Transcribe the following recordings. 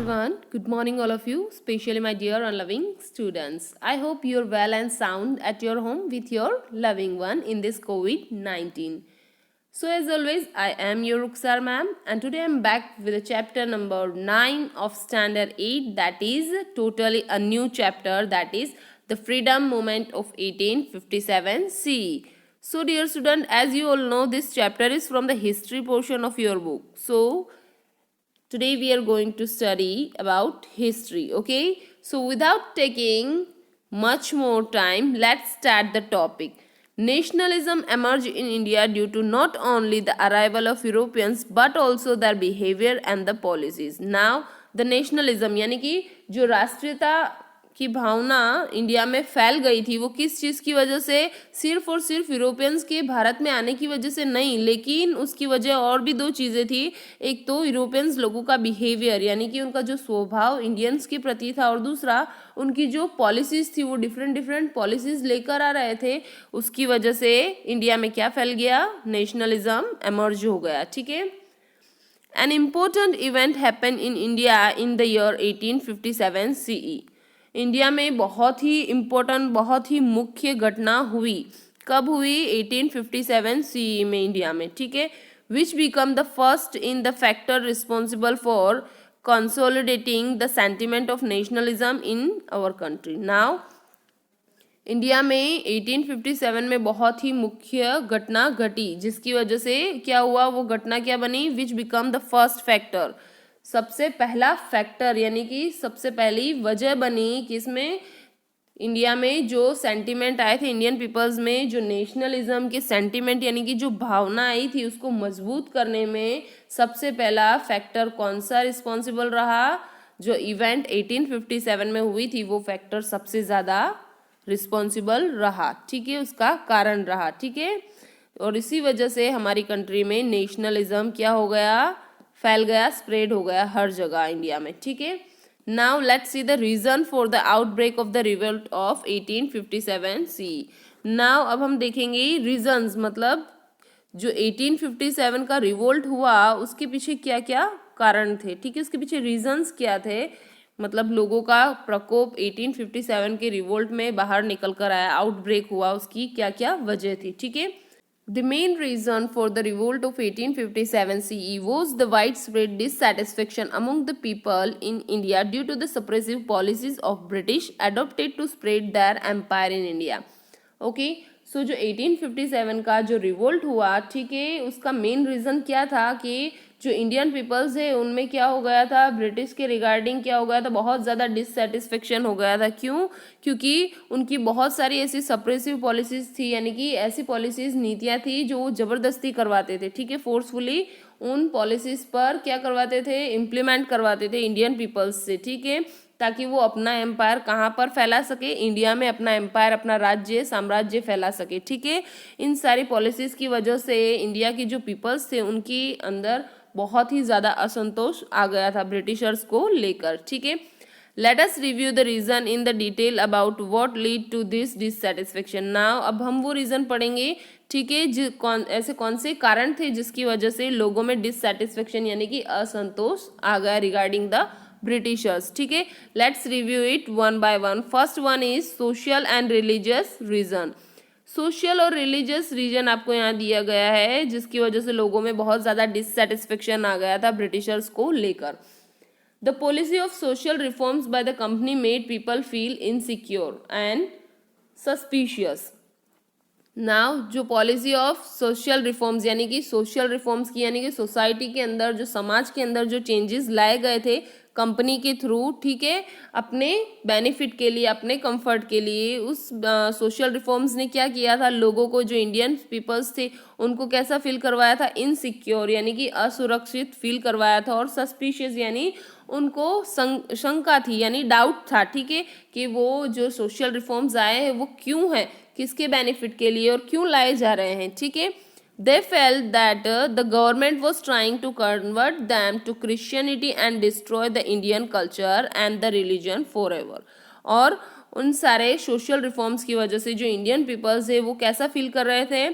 everyone. Good morning, all of you, especially my dear and loving students. I hope you're well and sound at your home with your loving one in this COVID 19. So, as always, I am your Ruksar ma'am, and today I'm back with a chapter number 9 of Standard 8, that is totally a new chapter, that is the Freedom Movement of 1857 CE. So, dear student, as you all know, this chapter is from the history portion of your book. So, today we are going to study about history. Okay, so without taking much more time, let's start the topic. Nationalism emerged in India due to not only the arrival of Europeans but also their behavior and the policies. Now the nationalism यानी कि जो राष्ट्रीयता की भावना India में फैल गई थी वो किस चीज़ की वजह से, सिर्फ और सिर्फ यूरोपियंस के भारत में आने की वजह से नहीं, लेकिन उसकी वजह और भी दो चीज़ें थी. एक तो यूरोपियंस लोगों का बिहेवियर यानी कि उनका जो स्वभाव इंडियंस के प्रति था, और दूसरा उनकी जो पॉलिसीज़ थी वो डिफरेंट पॉलिसीज़ लेकर आ रहे थे. उसकी वजह से इंडिया में क्या फैल गया, नेशनलिज्म एमर्ज हो गया. ठीक है. An important event happen in India in the year 1857 CE. India में बहुत ही इम्पोर्टेंट, बहुत ही मुख्य घटना हुई. कब हुई? 1857 CE में इंडिया में. ठीक है. Which become the first in the factor responsible for consolidating the sentiment of nationalism in our country. Now India में 1857 में बहुत ही मुख्य घटना घटी, जिसकी वजह से क्या हुआ, वो घटना क्या बनी? विच बिकम द फर्स्ट फैक्टर, सबसे पहला फैक्टर यानी कि सबसे पहली वजह बनी किसमें? इंडिया में जो सेंटिमेंट आए थे इंडियन पीपल्स में, जो नेशनलिज्म के सेंटिमेंट यानी कि जो भावना आई थी उसको मजबूत करने में सबसे पहला फैक्टर कौन सा रिस्पॉन्सिबल रहा? जो इवेंट 1857 में हुई थी वो फैक्टर सबसे ज़्यादा रिस्पॉन्सिबल रहा. ठीक है, उसका कारण रहा. ठीक है. और इसी वजह से हमारी कंट्री में नेशनलिज्म क्या हो गया, फैल गया, स्प्रेड हो गया हर जगह इंडिया में. ठीक है. Now let's see the reason for the outbreak of the revolt of 1857 CE. Now अब हम देखेंगे रीजंस, मतलब जो 1857 का रिवोल्ट हुआ उसके पीछे क्या क्या कारण थे. ठीक है, उसके पीछे रीजंस क्या थे, मतलब लोगों का प्रकोप 1857 के रिवोल्ट में बाहर निकल कर आया, आउटब्रेक हुआ, उसकी क्या क्या वजह थी. ठीक है. The main reason for the revolt of 1857 CE was the widespread dissatisfaction among the people in India due to the suppressive policies of British adopted to spread their empire in India. Okay, so जो 1857 का जो revolt हुआ, ठीक है, उसका main reason क्या था कि जो इंडियन पीपल्स है उनमें क्या हो गया था, ब्रिटिश के रिगार्डिंग क्या हो गया था, बहुत ज़्यादा डिससेटिस्फेक्शन हो गया था. क्यों? क्योंकि उनकी बहुत सारी ऐसी सप्रेसिव पॉलिसीज़ थी, यानी कि ऐसी पॉलिसीज़, नीतियाँ थी जो ज़बरदस्ती करवाते थे. ठीक है, फोर्सफुली उन पॉलिसीज़ पर क्या करवाते थे, इम्प्लीमेंट करवाते थे इंडियन पीपल्स से. ठीक है, ताकि वो अपना एम्पायर कहाँ पर फैला सके, इंडिया में अपना एम्पायर, अपना राज्य, साम्राज्य फैला सके. ठीक है. इन सारी पॉलिसीज़ की वजह से इंडिया की जो पीपल्स थे उनकी अंदर बहुत ही ज़्यादा असंतोष आ गया था ब्रिटिशर्स को लेकर. ठीक है. Let us review the reason in the detail about what lead to this dissatisfaction. Now अब हम वो रीज़न पढ़ेंगे. ठीक है, ऐसे कौन से कारण थे जिसकी वजह से लोगों में डिससेटिस्फेक्शन यानी कि असंतोष आ गया रिगार्डिंग द ब्रिटिशर्स. ठीक है. Let's review it one by one. First one is social and religious reason. Social और रिलीजियस रीजन आपको यहाँ दिया गया है, जिसकी वजह से लोगों में बहुत ज़्यादा डिससेटिस्फेक्शन आ गया था ब्रिटिशर्स को लेकर. The policy of social reforms by the company made people feel insecure and suspicious. Now जो पॉलिसी ऑफ सोशल रिफॉर्म्स यानी कि सोशल रिफॉर्म्स की, यानी कि सोसाइटी के अंदर, जो समाज के अंदर जो चेंजेस लाए गए थे कंपनी के थ्रू, ठीक है, अपने बेनिफिट के लिए, अपने कंफर्ट के लिए, उस सोशल रिफॉर्म्स ने क्या किया था, लोगों को, जो इंडियन पीपल्स थे उनको कैसा फील करवाया था, इनसिक्योर यानी कि असुरक्षित फील करवाया था, और सस्पिशियस यानी उनको शंका थी, यानी डाउट था. ठीक है, कि वो जो सोशल रिफॉर्म्स आए हैं वो क्यों हैं, किसके बेनिफिट के लिए और क्यों लाए जा रहे हैं. ठीक है. They felt that the government was trying to convert them to Christianity and destroy the Indian culture and the religion forever. और उन सारे सोशल रिफॉर्म्स की वजह से जो इंडियन पीपल्स है वो कैसा फील कर रहे थे,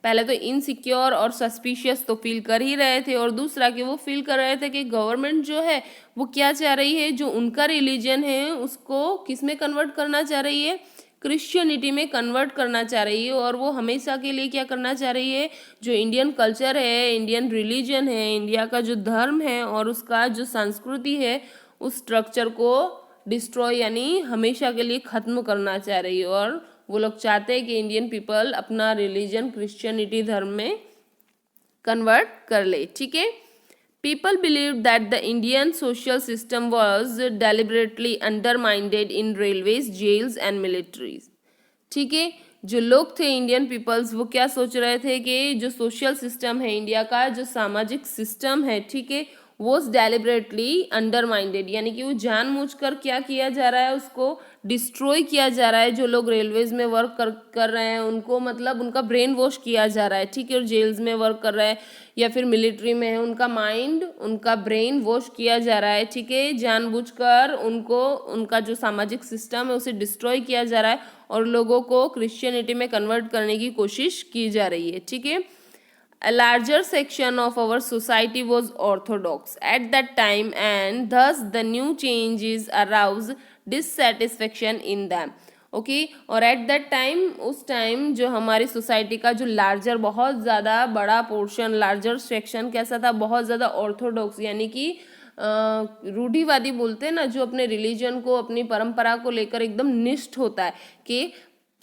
पहले तो इनसिक्योर और सस्पिशियस तो फील कर ही रहे थे, और दूसरा कि वो फील कर रहे थे कि गवर्नमेंट जो है वो क्या चाह रही है, जो उनका रिलीजन है उसको किस में कन्वर्ट करना चाह रही है, क्रिश्चियनिटी में कन्वर्ट करना चाह रही है। और वो हमेशा के लिए क्या करना चाह रही है, जो इंडियन कल्चर है, इंडियन रिलीजन है, इंडिया का जो धर्म है और उसका जो संस्कृति है, उस स्ट्रक्चर को डिस्ट्रॉय यानी हमेशा के लिए ख़त्म करना चाह रही है। और वो लोग चाहते हैं कि इंडियन पीपल अपना रिलीजन क्रिश्चियनिटी धर्म में कन्वर्ट कर ले। ठीक है, people believe that the Indian social system was deliberately underminded in railways, jails and militaries. ठीक है, जो लोग थे इंडियन पीपल्स वो क्या सोच रहे थे कि जो सोशल सिस्टम है इंडिया का, जो सामाजिक सिस्टम है, ठीक है, वो डेलिबरेटली अंडरमाइंडेड यानी कि वो जानबूझकर क्या किया जा रहा है, उसको डिस्ट्रॉय किया जा रहा है। जो लोग रेलवेज में वर्क कर रहे हैं उनको मतलब उनका ब्रेन वॉश किया जा रहा है। ठीक है, और जेल्स में वर्क कर रहे हैं या फिर मिलिट्री में है, उनका माइंड, उनका ब्रेन वॉश किया जा रहा है। ठीक है, जानबूझकर उनको उनका जो सामाजिक सिस्टम है उसे डिस्ट्रॉय किया जा रहा है और लोगों को क्रिश्चियनिटी में कन्वर्ट करने की कोशिश की जा रही है। ठीक है, a larger section of our society was orthodox at that time and thus the new changes aroused dissatisfaction in them. Okay, और एट दैट टाइम, उस टाइम जो हमारी सोसाइटी का जो लार्जर, बहुत ज़्यादा बड़ा पोर्शन, लार्जर सेक्शन कैसा था, बहुत ज़्यादा ऑर्थोडॉक्स यानी कि रूढ़िवादी बोलते हैं ना, जो अपने रिलीजन को, अपनी परंपरा को लेकर एकदम निष्ठ होता है कि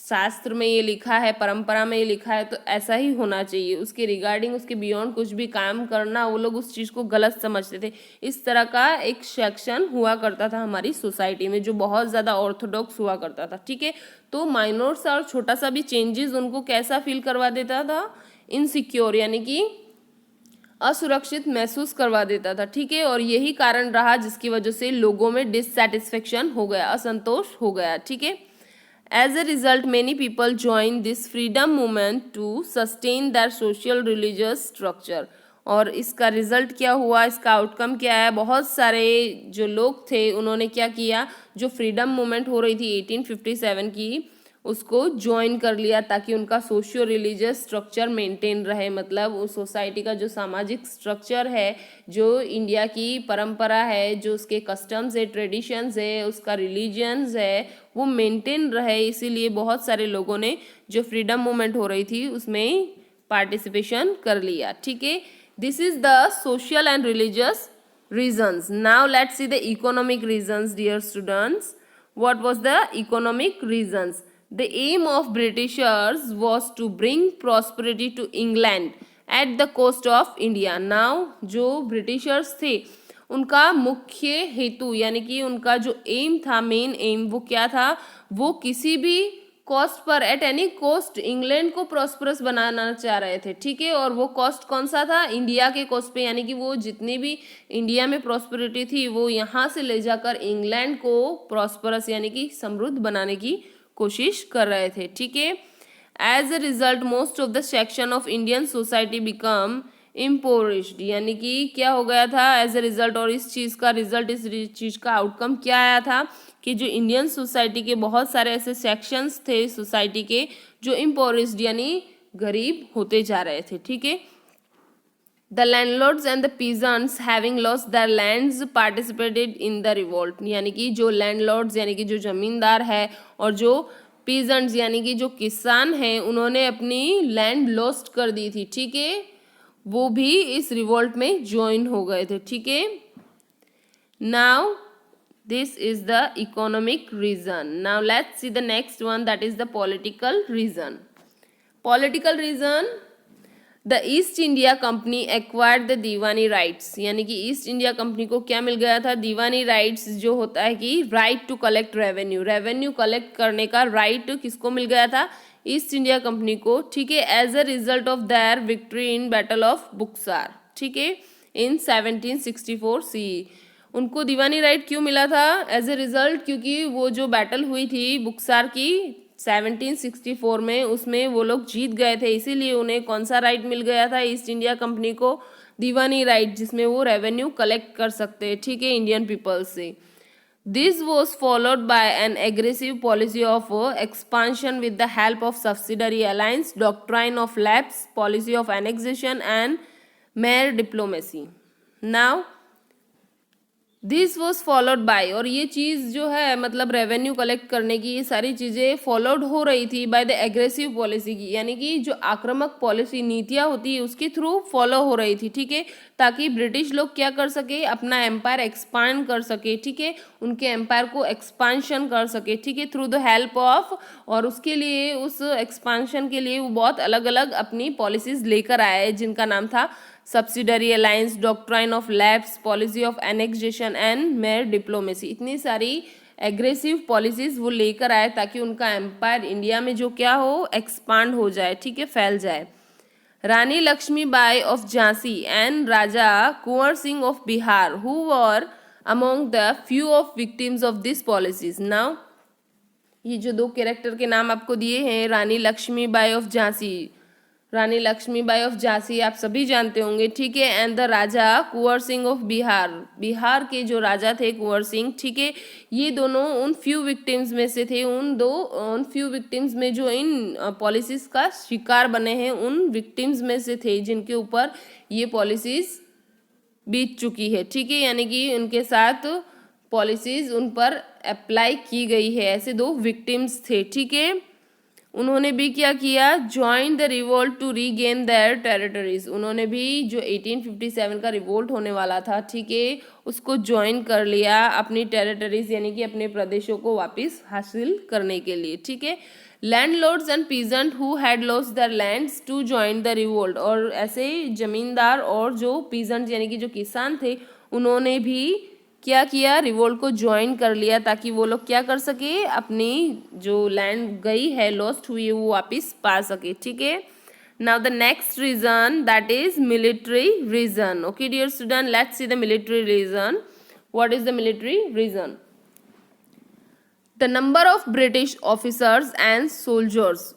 शास्त्र में ये लिखा है, परंपरा में ये लिखा है तो ऐसा ही होना चाहिए, उसके रिगार्डिंग, उसके बियॉन्ड कुछ भी काम करना, वो लोग उस चीज़ को गलत समझते थे। इस तरह का एक सेक्शन हुआ करता था हमारी सोसाइटी में जो बहुत ज़्यादा ऑर्थोडॉक्स हुआ करता था। ठीक है, तो माइनर सा और छोटा सा भी चेंजेस उनको कैसा फील करवा देता था, इनसिक्योर यानी कि असुरक्षित महसूस करवा देता था। ठीक है, और यही कारण रहा जिसकी वजह से लोगों में डिससेटिस्फेक्शन हो गया, असंतोष हो गया। ठीक है, as a result many people joined this freedom movement to sustain their social religious structure। और इसका रिजल्ट क्या हुआ, इसका आउटकम क्या है, बहुत सारे जो लोग थे उन्होंने क्या किया, जो फ्रीडम मूवमेंट हो रही थी 1857 की, उसको ज्वाइन कर लिया ताकि उनका सोशियो रिलीजियस स्ट्रक्चर मेंटेन रहे। मतलब उस सोसाइटी का जो सामाजिक स्ट्रक्चर है, जो इंडिया की परंपरा है, जो उसके कस्टम्स है, ट्रेडिशंस है, उसका रिलीजन्स है, वो मेंटेन रहे। इसीलिए बहुत सारे लोगों ने जो फ्रीडम मूवमेंट हो रही थी उसमें पार्टिसिपेशन कर लिया। ठीक है, this is the social and religious reasons. Now let's see the economic reasons, dear students. What was the economic reasons? The aim of Britishers was to bring prosperity to England at the cost of India. Now जो Britishers थे उनका मुख्य हेतु यानी कि उनका जो M था, मेन एम, वो क्या था, वो किसी भी cost per, at any cost, England को प्रॉस्परस बनाना चाह रहे थे। ठीक है, और वो कॉस्ट कौन सा था, इंडिया के कॉस्ट पे, यानी कि वो जितनी भी इंडिया में प्रॉस्पेरिटी थी वो यहाँ से ले जाकर इंग्लैंड को प्रॉस्परस यानी कि समृद्ध बनाने की कोशिश कर रहे थे। ठीक है, as a result most of the section of Indian society become impoverished, यानी कि क्या हो गया था एज अ रिजल्ट, और इस चीज़ का रिजल्ट, इस चीज़ का आउटकम क्या आया था कि जो इंडियन सोसाइटी के बहुत सारे ऐसे सेक्शंस थे सोसाइटी के जो इम्पोरिश्ड यानी गरीब होते जा रहे थे। ठीक है, the landlords and the peasants having lost their lands participated in the revolt, यानी कि जो लैंडलॉर्ड्स यानी कि जो जमींदार है और जो पीजेंट्स यानी कि जो किसान हैं उन्होंने अपनी लैंड लॉस्ट कर दी थी। ठीक है, वो भी इस रिवोल्ट में ज्वाइन हो गए थे। ठीक है, now this is the economic reason. Now let's see the next one, that is the political reason. Political reason, the East India Company acquired the Deewani rights, यानी कि ईस्ट इंडिया कंपनी को क्या मिल गया था, दीवानी राइट्स, जो होता है कि right to collect revenue, revenue collect करने का राइट किसको मिल गया था, ईस्ट इंडिया कंपनी को। ठीक है, as a result of their victory in battle of Buxar. ठीक है, इन 1764 CE उनको दीवानी राइट क्यों मिला था, एज ए रिजल्ट, क्योंकि वो जो बैटल हुई थी बुक्सार की 1764 में, उसमें वो लोग जीत गए थे, इसीलिए उन्हें कौन सा राइट मिल गया था, ईस्ट इंडिया कंपनी को दीवानी राइट, जिसमें वो रेवेन्यू कलेक्ट कर सकते हैं। ठीक है, इंडियन पीपल से। This was followed by an aggressive policy of expansion with the help of subsidiary alliance, doctrine of lapse, policy of annexation, and mere diplomacy. Now, this was followed by, और ये चीज़ जो है मतलब revenue collect करने की ये सारी चीज़ें फॉलोड हो रही थी बाय द एग्रेसिव पॉलिसी की, यानी कि जो आक्रामक पॉलिसी नीतियाँ होती है उसके थ्रू फॉलो हो रही थी, ठीक है, ताकि ब्रिटिश लोग क्या कर सके, अपना एम्पायर एक्सपांड कर सके, ठीक है, उनके एम्पायर को एक्सपांशन कर सके, ठीक है, थ्रू द हेल्प ऑफ, और उसके लिए उस एक्सपांशन के लिए वो बहुत अलग अलग अपनी पॉलिसीज लेकर आए जिनका नाम था subsidiary alliance, doctrine of lapse, policy of annexation and mayor diplomacy. इतनी सारी एग्रेसिव पॉलिसीज वो लेकर आए ताकि उनका एम्पायर इंडिया में जो क्या हो, एक्सपांड हो जाए, ठीक है, फैल जाए। Rani Lakshmibai of Jhansi and Raja Kunwar Singh of Bihar who were among the few of victims of this policies. Now ये जो दो कैरेक्टर के नाम आपको दिए हैं, रानी लक्ष्मीबाई ऑफ झांसी, रानी लक्ष्मीबाई ऑफ झांसी आप सभी जानते होंगे, ठीक है, and the Raja Kunwar Singh of Bihar, Bihar के जो राजा थे कुंवर सिंह, ठीक है, ये दोनों उन फ्यू विक्टिम्स में से थे, उन फ्यू विक्टिम्स में जो इन पॉलिसीज का शिकार बने हैं, उन विक्टिम्स में से थे जिनके ऊपर ये पॉलिसीज बीत चुकी है, ठीक है, यानी कि उनके साथ पॉलिसीज उन पर अप्लाई की गई है, ऐसे दो विक्टिम्स थे, ठीक है। उन्होंने भी क्या किया, join the revolt to regain their territories, उन्होंने भी जो 1857 का रिवोल्ट होने वाला था, ठीक है, उसको ज्वाइन कर लिया अपनी टेरिटरीज यानी कि अपने प्रदेशों को वापस हासिल करने के लिए, ठीक है। Landlords and peasant who had lost their lands to join the revolt, और ऐसे जमींदार और जो पीजेंट यानी कि जो किसान थे उन्होंने भी क्या किया, रिवोल्ट को ज्वाइन कर लिया ताकि वो लोग क्या कर सके, अपनी जो लैंड गई है, लॉस्ट हुई है, वो वापस पा सके, ठीक है। Now the next reason that is military reason. Okay dear student, let's see the military reason. What is the military reason? The number of British officers and soldiers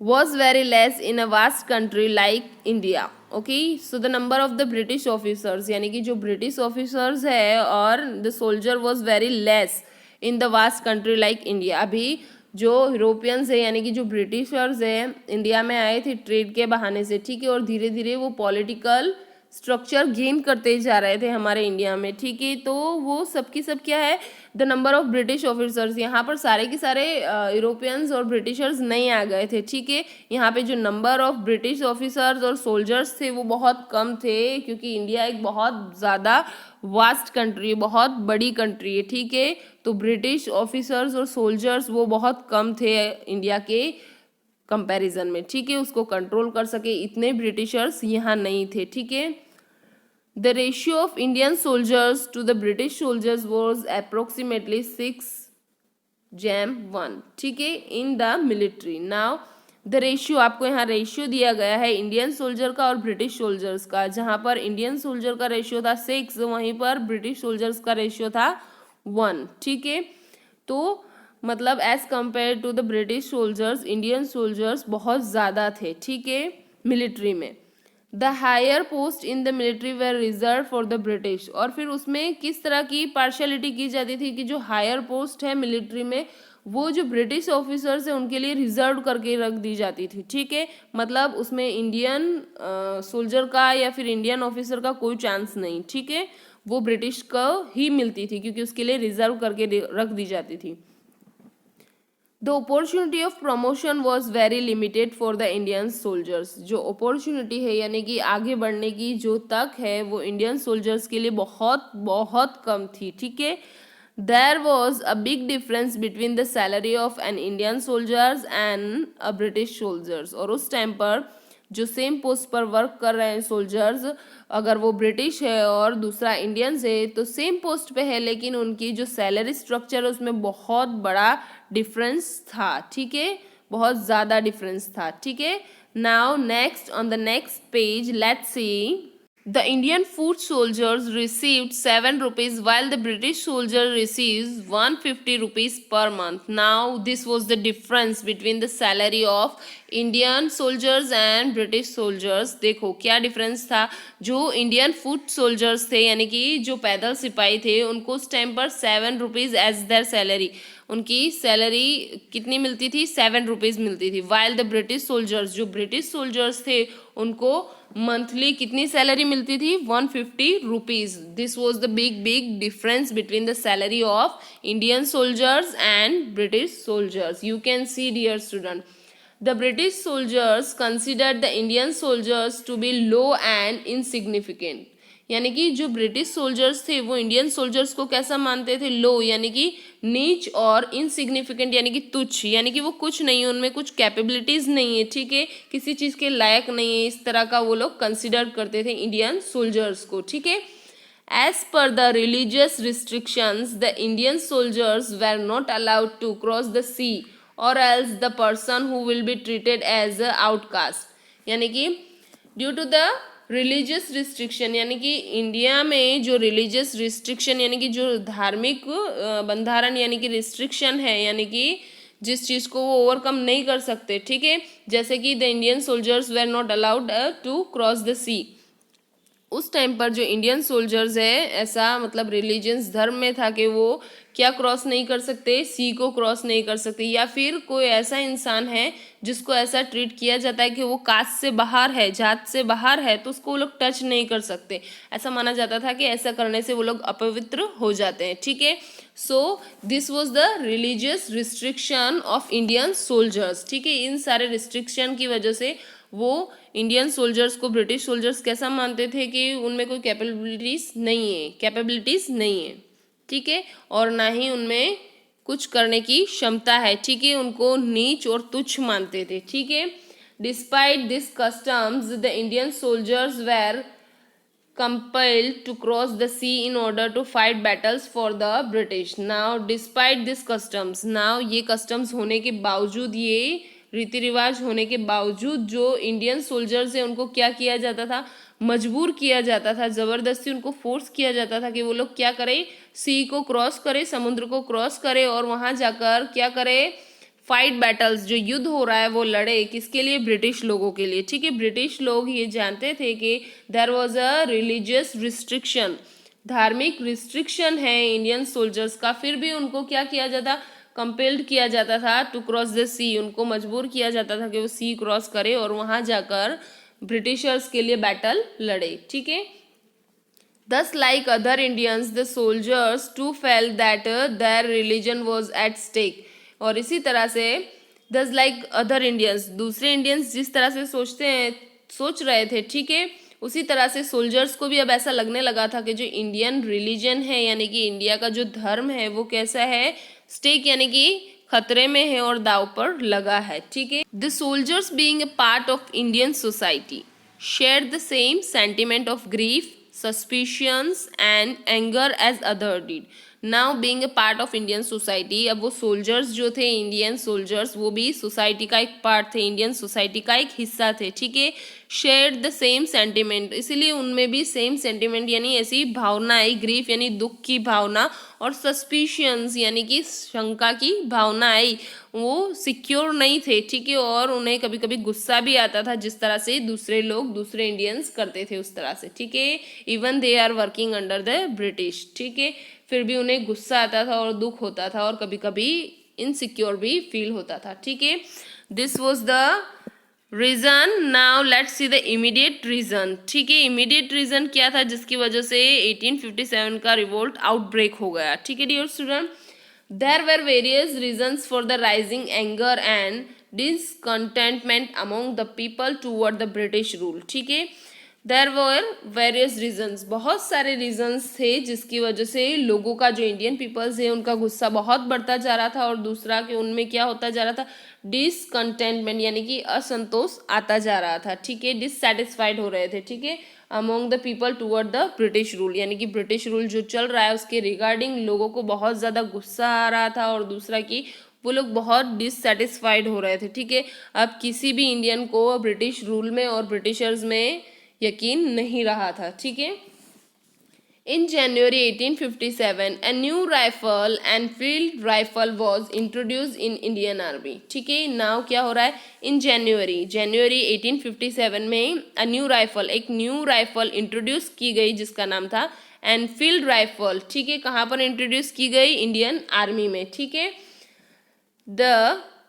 was very less in a vast country like India. Okay, so the number of the British officers यानी कि जो British officers है और the soldier was very less in the vast country like India. अभी जो Europeans है यानी कि जो ब्रिटिशर्स है इंडिया में आए थे ट्रेड के बहाने से, ठीक है, और धीरे धीरे वो पॉलिटिकल स्ट्रक्चर गेन करते जा रहे थे हमारे इंडिया में, ठीक है, तो वो सबकी सब क्या है, the number of British officers, यहाँ पर सारे के सारे यूरोपियंस और ब्रिटिशर्स नहीं आ गए थे, ठीक है, यहाँ पे जो नंबर ऑफ ब्रिटिश ऑफिसर्स और सोल्जर्स थे वो बहुत कम थे क्योंकि इंडिया एक बहुत ज़्यादा वास्ट कंट्री है, बहुत बड़ी कंट्री है, ठीक है, तो ब्रिटिश ऑफिसर्स और सोल्जर्स वो बहुत कम थे इंडिया के कंपैरिजन में, ठीक है, उसको कंट्रोल कर सके इतने ब्रिटिशर्स यहाँ नहीं थे, ठीक है। The ratio of Indian soldiers to the British soldiers was approximately 6:1, ठीक है, in the military. Now the ratio, आपको यहाँ रेशियो दिया गया है इंडियन सोल्जर का और ब्रिटिश सोल्जर्स का, जहाँ पर इंडियन सोल्जर का रेशियो था 6, वहीं पर ब्रिटिश सोल्जर्स का रेशियो था 1, ठीक है, तो मतलब as compare to the British soldiers Indian soldiers बहुत ज़्यादा थे, ठीक है, मिलिट्री में। The higher post in the military were reserve for the British, और फिर उसमें किस तरह की पार्शियलिटी की जाती थी कि जो हायर पोस्ट है मिलिट्री में वो जो ब्रिटिश ऑफिसर्स है उनके लिए रिजर्व करके रख दी जाती थी, ठीक है, मतलब उसमें इंडियन सोल्जर का या फिर इंडियन ऑफिसर का कोई चांस नहीं, ठीक है, वो ब्रिटिश को ही मिलती थी क्योंकि उसके लिए रिजर्व करके रख दी जाती थी। The opportunity of promotion was very limited for the Indian soldiers, जो अपॉर्चुनिटी है यानी कि आगे बढ़ने की जो तक है वो इंडियन सोल्जर्स के लिए बहुत बहुत कम थी, ठीक है। There was a big difference between the salary of an Indian soldiers and a British soldiers, और उस टाइम पर जो सेम पोस्ट पर वर्क कर रहे हैं सोल्जर्स, अगर वो ब्रिटिश है और दूसरा इंडियंस है तो सेम पोस्ट पे है लेकिन उनकी जो सैलरी स्ट्रक्चर है उसमें बहुत बड़ा डिफरेंस था, ठीक है, बहुत ज़्यादा डिफरेंस था, ठीक है। Now next on the next page let's see The Indian foot soldiers received 7 rupees while the British soldier receives 150 rupees per month. Now this was the difference between the salary of Indian soldiers and British soldiers. देखो क्या difference था. जो Indian foot soldiers थे यानी कि जो पैदल सिपाही थे उनको उस टाइम पर 7 रुपीज़ एज देयर सैलरी, उनकी सैलरी कितनी मिलती थी, 7 रुपीज़ मिलती थी. वाइल द ब्रिटिश सोल्जर्स, जो ब्रिटिश सोल्जर्स थे उनको मंथली कितनी सैलरी मिलती थी, 150 rupees. This was the big difference between the salary of Indian soldiers and British soldiers. You can see dear student, the British soldiers considered the Indian soldiers to be low and insignificant. यानी कि जो British soldiers थे वो Indian soldiers को कैसा मानते थे, लो, यानी कि नीच, और इनसिग्निफिकेंट यानी कि तुच्छ, यानी कि वो कुछ नहीं है, उनमें कुछ कैपेबिलिटीज़ नहीं है, ठीक है, किसी चीज़ के लायक नहीं है, इस तरह का वो लोग कंसिडर करते थे इंडियन सोल्जर्स को, ठीक है. As per the religious restrictions the Indian soldiers were not allowed to cross the sea और else the person who will be treated as a outcast. यानी कि due to the religious restriction, यानी कि India में जो religious restriction यानी कि जो धार्मिक बंधारण यानी कि रिस्ट्रिक्शन है, यानी कि जिस चीज़ को वो ओवरकम नहीं कर सकते, ठीक है, जैसे कि the Indian soldiers were not allowed to cross the sea. उस टाइम पर जो इंडियन सोल्जर्स है ऐसा मतलब रिलीजियस धर्म में था कि वो क्या क्रॉस नहीं कर सकते, सी को क्रॉस नहीं कर सकते, या फिर कोई ऐसा इंसान है जिसको ऐसा ट्रीट किया जाता है कि वो कास्ट से बाहर है, जात से बाहर है, तो उसको वो लोग टच नहीं कर सकते. ऐसा माना जाता था कि ऐसा करने से वो लोग अपवित्र हो जाते हैं, ठीक है. So this was the religious restriction of Indian soldiers, ठीक है. इन सारे रिस्ट्रिक्शन की वजह से वो इंडियन सोल्जर्स को ब्रिटिश सोल्जर्स कैसा मानते थे कि उनमें कोई कैपेबिलिटीज़ नहीं है, ठीक है, और ना ही उनमें कुछ करने की क्षमता है, ठीक है, उनको नीच और तुच्छ मानते थे, ठीक है. Despite this customs the Indian soldiers were compelled to cross the sea in order to fight battles for the British. Now despite this customs, now ये customs होने के बावजूद, ये रीति रिवाज होने के बावजूद जो इंडियन सोल्जर्स है उनको क्या किया जाता था, मजबूर किया जाता था, ज़बरदस्ती उनको फोर्स किया जाता था कि वो लोग क्या करें, सी को क्रॉस करें, समुद्र को क्रॉस करें और वहाँ जाकर क्या करें, फाइट बैटल्स, जो युद्ध हो रहा है वो लड़े, किसके लिए, ब्रिटिश लोगों के लिए, ठीक है. ब्रिटिश लोग ये जानते थे कि there was a religious restriction, धार्मिक रिस्ट्रिक्शन है इंडियन सोल्जर्स का, फिर भी उनको क्या किया जाता, कंपेल्ड किया जाता था टू क्रॉस द सी, उनको मजबूर किया जाता था कि वो सी क्रॉस करे और वहाँ जाकर ब्रिटिशर्स के लिए बैटल लड़े, ठीक है. Thus, like other Indians, the soldiers too felt that their religion was at stake. और इसी तरह से thus like other Indians, दूसरे इंडियंस जिस तरह से सोच रहे थे, ठीक है, उसी तरह से सोल्जर्स को भी अब ऐसा लगने लगा था कि जो इंडियन रिलीजन है यानी कि इंडिया का जो धर्म है वो कैसा है, स्टेक यानी कि खतरे में है और दाव पर लगा है, ठीक है. The soldiers being a part of Indian society share the same sentiment of grief, suspicions and anger as other did. Now being a part of Indian society, अब वो सोल्जर्स जो थे इंडियन सोल्जर्स वो भी सोसाइटी का एक part थे, Indian society का एक हिस्सा थे, ठीक है. शेयर द सेम सेंटिमेंट, इसीलिए उनमें भी सेम सेंटिमेंट यानी ऐसी भावना आई, ग्रीफ यानी दुख की भावना और सस्पिशियंस यानी कि शंका की भावना आई, वो सिक्योर नहीं थे, ठीक है, और उन्हें कभी कभी गुस्सा भी आता था जिस तरह से दूसरे लोग दूसरे इंडियंस करते थे उस तरह से, ठीक है. Even they are working under the British, ठीक है, फिर भी उन्हें गुस्सा आता था और दुख होता था और कभी कभी इनसिक्योर भी फील होता था, ठीक है. This was the reason. Now let's see the immediate reason, ठीक है. इमीडिएट रीज़न क्या था जिसकी वजह से 1857 का रिवोल्ट आउटब्रेक हो गया, ठीक है dear student. There were various reasons for the rising anger and discontentment among the people toward the British rule, ठीक है. There were various reasons, बहुत सारे reasons थे जिसकी वजह से लोगों का, जो इंडियन पीपल्स है उनका गुस्सा बहुत बढ़ता जा रहा था और दूसरा कि उनमें क्या होता जा रहा था, डिसकंटेंटमेंट यानी कि असंतोष आता जा रहा था, ठीक है, डिससेटिस्फाइड हो रहे थे, ठीक है, among the people toward the British rule, यानी कि ब्रिटिश रूल जो चल रहा है उसके रिगार्डिंग लोगों को बहुत ज़्यादा गुस्सा आ रहा था और दूसरा कि वो लोग बहुत डिससेटिस्फाइड हो रहे थे, ठीक है. अब किसी भी इंडियन को ब्रिटिश रूल में और ब्रिटिशर्स में यकीन नहीं रहा था, ठीक है। In January 1857, a new rifle and field rifle was introduced in Indian Army. ठीक है, नाउ क्या हो रहा है? In January 1857 में a new rifle, एक न्यू राइफल इंट्रोड्यूस की गई जिसका नाम था एनफील्ड राइफल, ठीक है। कहाँ पर इंट्रोड्यूस की गई? इंडियन आर्मी में, ठीक है। द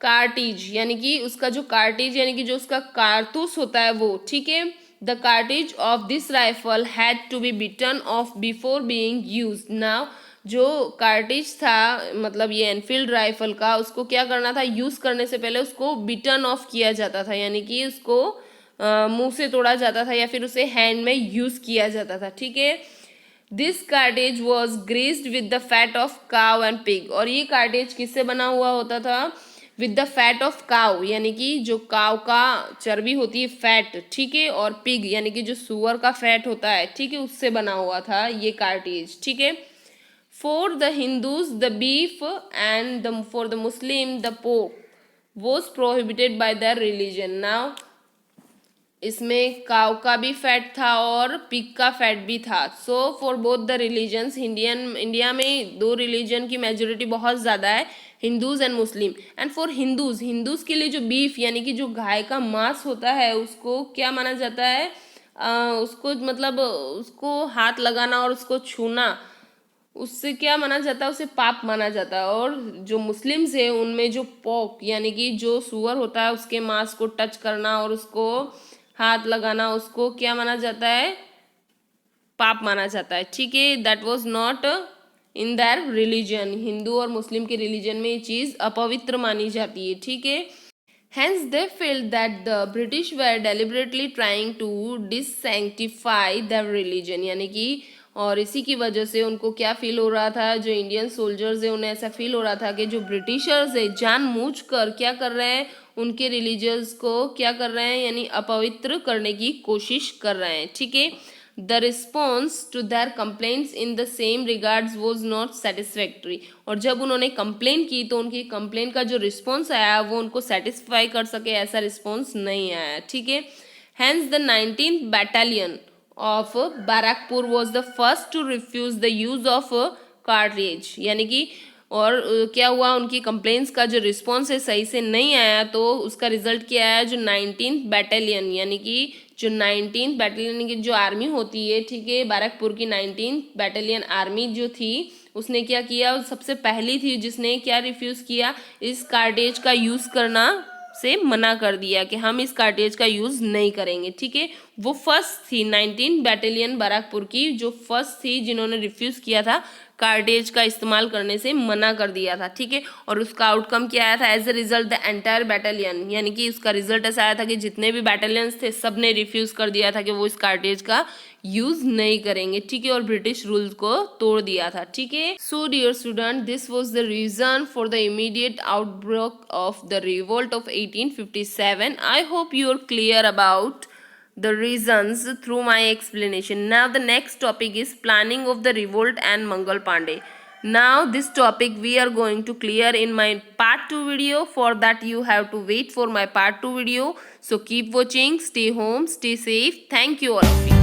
कार्टिज यानी कि उसका जो कार्टिज यानी कि जो उसका कारतूस होता है वो, ठीक है। The cartridge of this rifle had to be bitten off before being used. Now जो कार्टिज था मतलब ये एनफील्ड राइफल का, उसको क्या करना था? यूज करने से पहले उसको बिटन ऑफ किया जाता था, यानी कि उसको मुंह से तोड़ा जाता था या फिर उसे हैंड में यूज किया जाता था, ठीक है। This cartridge was greased with the fat of cow and pig. और ये कार्टेज किससे बना हुआ होता था? With the fat of cow यानी कि जो काउ का चर्बी होती है फैट, ठीक है, और पिग यानी कि जो सुअर का फैट होता है, ठीक है, उससे बना हुआ था ये कार्टेज, ठीक है। For the Hindus the beef and for the Muslim the pork was prohibited by their religion. Now इसमें काउ का भी फैट था और पिग का फैट भी था। So for both the religions, India में दो रिलीजन की मेजोरिटी बहुत ज़्यादा है, Hindus and Muslim. And for Hindus के लिए जो बीफ यानी कि जो गाय का मांस होता है उसको क्या माना जाता है? उसको मतलब उसको हाथ लगाना और उसको छूना, उससे क्या माना जाता है? उसे पाप माना जाता है। और जो मुस्लिम्स है उनमें जो पोक यानी कि जो सुअर होता है उसके मांस को टच करना और उसको हाथ लगाना, उसको क्या माना जाता है? पाप माना जाता है, ठीक है। That was not in their religion. Hindu और मुस्लिम के रिलीजन में ये चीज़ अपवित्र मानी जाती है, ठीक है। Hence they felt that the British were deliberately trying to dissanctify their religion, यानी कि और इसी की वजह से उनको क्या फील हो रहा था? जो इंडियन सोल्जर्स है उन्हें ऐसा फील हो रहा था कि जो ब्रिटिशर्स है जानबूझकर क्या कर रहे हैं? उनके रिलीजियस को क्या कर रहे हैं? यानी अपवित्र करने की कोशिश कर रहे हैं, ठीक है। The response to their complaints in the same regards was not satisfactory. और जब उन्होंने कंप्लेन की तो उनकी कंप्लेन का जो रिस्पॉन्स आया वो उनको सेटिस्फाई कर सके ऐसा रिस्पॉन्स नहीं आया, ठीक है। Hence the 19th battalion of Barrackpore was the first to refuse the use of cartridge, यानी कि और क्या हुआ? उनकी कंप्लेंट्स का जो रिस्पॉन्स है सही से नहीं आया तो उसका रिजल्ट क्या आया? जो 19th बैटालियन यानी कि जो 19th बैटालियन की जो आर्मी होती है, ठीक है, बैरकपुर की 19th बैटालियन आर्मी जो थी उसने क्या किया? सबसे पहली थी जिसने क्या रिफ्यूज़ किया? इस कार्टेज का यूज़ करना से मना कर दिया कि हम इस कार्टेज का यूज़ नहीं करेंगे, ठीक है। वो फर्स्ट थी 19 बैटालियन बैरकपुर की, जो फर्स्ट थी जिन्होंने रिफ्यूज़ किया था कार्टेज का इस्तेमाल करने से मना कर दिया था, ठीक है। और उसका आउटकम क्या आया था? As a result the entire battalion, यानी कि उसका रिजल्ट ऐसा आया था कि जितने भी बैटालियंस थे सब ने रिफ्यूज़ कर दिया था कि वो इस कार्टेज का यूज़ नहीं करेंगे, ठीक है, और ब्रिटिश रूल्स को तोड़ दिया था, ठीक है। So dear student, this was the reason for the immediate outbreak of the revolt of 1857. I hope you are clear about the reasons through my explanation. Now the next topic is planning of the revolt and Mangal Pandey. Now this topic we are going to clear in my part 2 video. For that you have to wait for my part 2 video. So keep watching, stay home, stay safe. Thank you all of you.